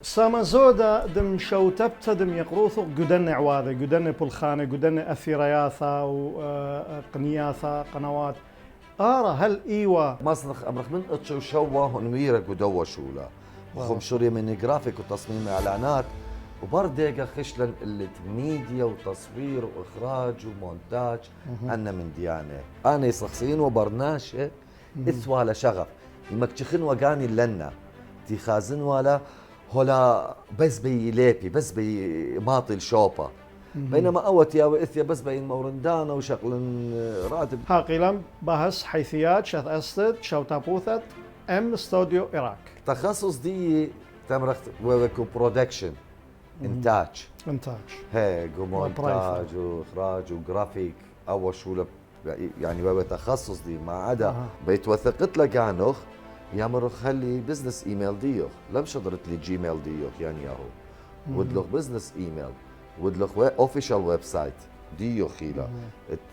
سامازودا دم شوتبت دم يقروثو قدن عواذا قدن بلخانة قدن أثيرياثا وقنياثا قنوات هل إيوه مصنخ أمرخ من أتشو شوا هنويرة قدوة شولا وخمشوري من جرافيك وتصميم إعلانات وبرديقة خشلن اللي ميديا وتصوير وإخراج ومونتاج أنا من ديانة أنا شخصيا وبرناشة إثوى لشغف المكتخن وقاني لنا تخازن ولا هلا بس بي ليبي بس بي ماطل شوبا بينما أوتيا وإثيا بس بين مورندانا وشغل راتب هاقيلم بحث حيثيات شث أستد شوتابوثت أم استوديو إراك تخصص دي تمرخت وكو برودكشن إنتاج هيك ومونتاج وإخراج وجرافيك أول شو يعني وهو تخصص دي ما عدا بيتوثقت لك عنه يا مرخ خلي بزنس ايميل ديوخ لم شدرت لي جيميل ديوخ يعني ياهو ودلوخ بزنس ايميل ودلوخ اوفيشال ويب سايت ديوخ خيلا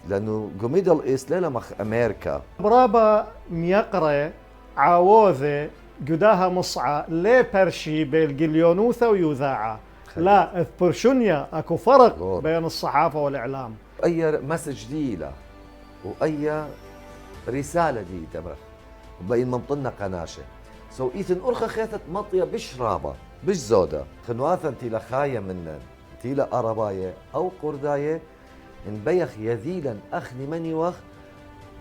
لانه ميدل ايست ليلا مخ امريكا برابا ميقرة عاوذة قداها مصعى لي برشي بالجليونوثة ويوذاعة لا اثبرشونيا اكو فرق بين الصحافة والاعلام اي مسج دي لا واي رسالة دي تمرخ وبين منطلنا قناشه إيثن أرخى خيثت مطية بشرابة بش زودة خنواثا تيلا خاية منن تيلا أرباية أو قرداية إن بيخ يذيلا أخني مني وخ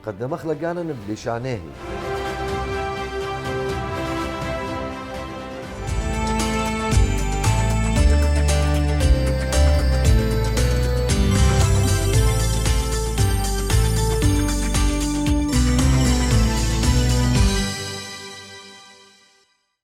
قد مخلقانا نبلي شانيهي